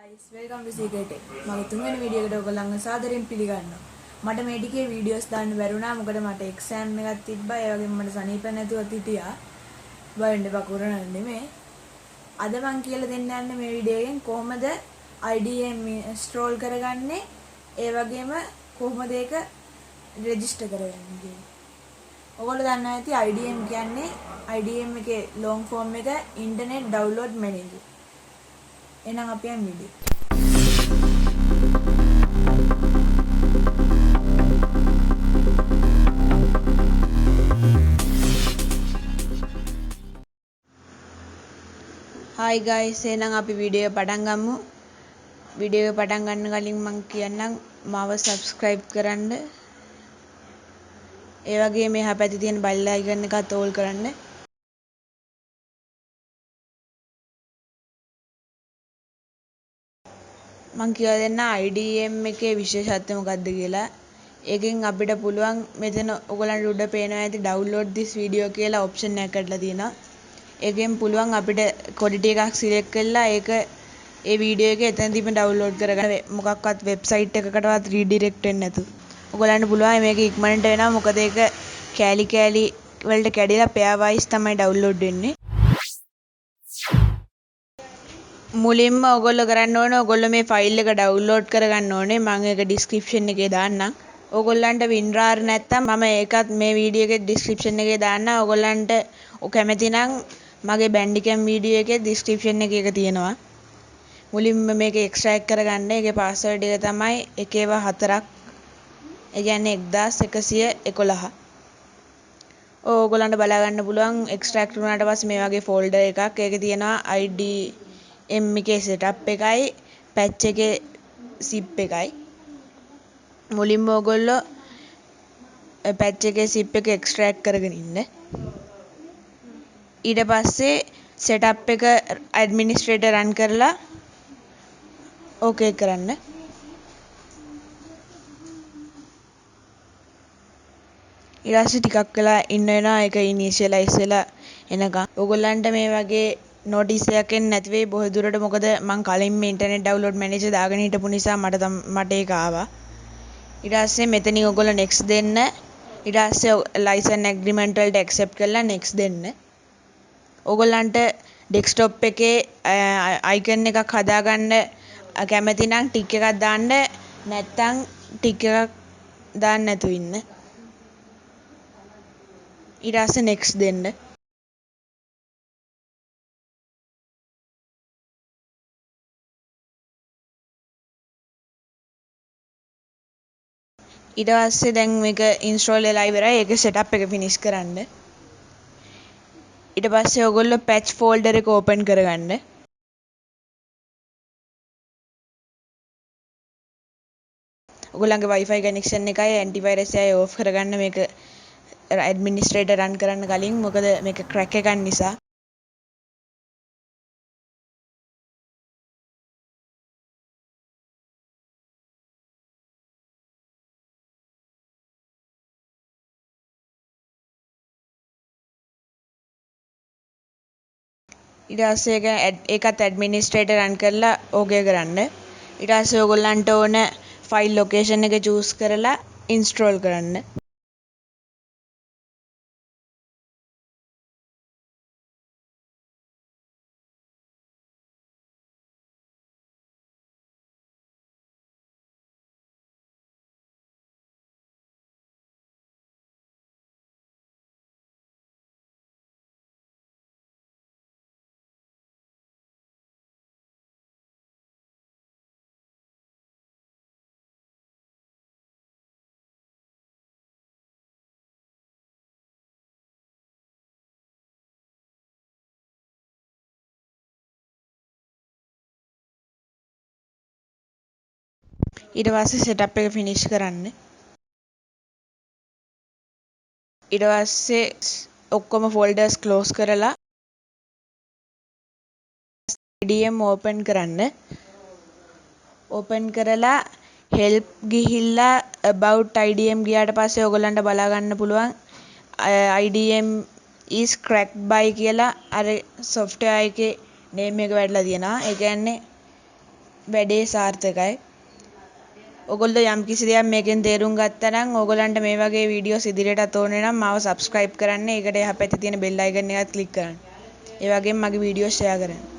guys, welcome to CK Tech. මගේ තුන්වෙනි video එකට ඔයගොල්ලන්ව සාදරයෙන් පිළිගන්නවා. මට මේ ටිකේ වීඩියෝස් දාන්න බැරුණා. මොකද මට එක්සෑම් එකක් තිබ්බා. ඒ වගේම මට සනීප නැතුවත් හිටියා. බයෙන් එපා කොරෝනා නෙමෙයි. අද මම කියලා දෙන්න යන්නේ මේ වීඩියෝ එකෙන් කොහොමද IDM ඉන්ස්ටෝල් කරගන්නේ. ඒ වගේම කොහොමද ඒක රෙජිස්ටර් කරගන්නේ කියලා. ඔයගොල්ලෝ දන්නවා ඇති IDM කියන්නේ IDM එකේ long form එක Internet Download Manager. එහෙනම් අපි යමු වීඩියෝ. Hi guys, එහෙනම් අපි වීඩියෝ පටන් ගමු. වීඩියෝ පටන් ගන්න කලින් මම කියන්නම් මාව subscribe කරන්න. ඒ වගේම මෙහා පැත්තේ තියෙන bell icon එකත් ඕල් කරන්න. මම කියලා දෙන්න IDM එකේ විශේෂත්වය මොකක්ද කියලා. ඒකෙන් අපිට පුළුවන් මෙතන ඔයගලන්ට උඩ පේනවා ඇති download this video කියලා option එකක් කරලා තියෙනවා. ඒකෙන් පුළුවන් අපිට quality එකක් select කරලා ඒක ඒ වීඩියෝ එක එතනදීම download කරගන්න මොකක්වත් website එකකටවත් redirect වෙන්නේ නැතුව. ඔයගලන්ට පුළුවන් මේක ඉක්මනට වෙනවා මොකද ඒක කෑලි කෑලි වලට කැඩිලා pair wise තමයි download වෙන්නේ. මුලින්ම ඔයගොල්ලෝ කරන්න ඕනේ ඔයගොල්ලෝ මේ ෆයිල් එක ඩවුන්ලෝඩ් කරගන්න ඕනේ. මම ඒක ඩිස්ක්‍රිප්ෂන් එකේ දාන්නම්. ඔයගොල්ලන්ට WinRAR නැත්තම් මම ඒකත් මේ වීඩියෝ එකේ ඩිස්ක්‍රිප්ෂන් එකේ දාන්නම්. ඔයගොල්ලන්ට කැමති නම් මගේ Bandicam වීඩියෝ එකේ ඩිස්ක්‍රිප්ෂන් එකේ ඒක තියෙනවා. මුලින්ම මේක එක්ස්ට්‍රැක්ට් කරගන්න. ඒකේ පාස්වර්ඩ් එක තමයි 1/4ක්. ඒ කියන්නේ 1111. ඔයගොල්ලන්ට බලා ගන්න පුළුවන් එක්ස්ට්‍රැක්ට් වුණාට පස්සේ මේ වගේ ෆෝල්ඩර් එකක්. ඒකේ තියෙනවා IDM එකේ setup එකයි patch එකේ zip එකයි. මුලින්ම ඔයගොල්ලෝ patch එකේ zip එක එක්ස්ට්‍රැක්ට් කරගෙන ඉන්න. ඊට පස්සේ setup එක administrator run කරලා okay කරන්න. ඊට පස්සේ ටිකක් වෙලා ඉන්න වෙනවා ඒක initialize වෙලා එනකම්. ඔයගොල්ලන්ට මේ වගේ notice එකක් එන්නේ නැති වෙයි බොහෝ දුරට මොකද මම කලින් මේ internet download manager දාගෙන හිටපු නිසා මට ඒක ආවා. ඊට පස්සේ මෙතනින් ඔයගොල්ලෝ next දෙන්න. ඊට පස්සේ license agreement වලට accept කරලා next දෙන්න. ඔයගොල්ලන්ට desktop එකේ icon එකක් හදාගන්න කැමති නම් tick එකක් දාන්න නැත්නම් tick එකක් දාන්න නැතුව ඉන්න. ඊට පස්සේ next දෙන්න. ඊට පස්සේ දැන් මේක install වෙලා ඉවරයි. ඒක setup එක finish කරන්න. ඊට පස්සේ ඔයගොල්ලෝ patch folder එක open කරගන්න. ඔයගොල්ලන්ගේ wifi connection එකයි antivirus එකයි off කරගන්න මේක administrator run කරන්න කලින් මොකද මේක crack එකක් නිසා. ඊට පස්සේ ඒකත් administrator run කරලා okay කරන්න. ඊට පස්සේ ඔයගොල්ලන්ට ඕන file location එක choose කරලා install කරන්න. ඊට පස්සේ setup එක finish කරන්න. ඊට පස්සේ ඔක්කොම folders close කරලා IDM open කරන්න. open කරලා help ගිහිල්ලා about IDM ගියාට පස්සේ ඔයගොල්ලන්ට බලා ගන්න පුළුවන් IDM is cracked by කියලා අර software එකේ name එක වැටලා තියෙනවා. ඒ කියන්නේ වැඩේ සාර්ථකයි. ඔයගොල්ලෝ යම් කිසි දෙයක් මේකෙන් තේරුම් ගත්තා නම් ඕගොල්ලන්ට මේ වගේ වීඩියෝස් ඉදිරියටත් ඕනේ නම් මාව subscribe කරන්න. ඒකට එහා පැත්තේ තියෙන bell icon එකත් click කරන්න. ඒ වගේම මගේ වීඩියෝ share කරන්න.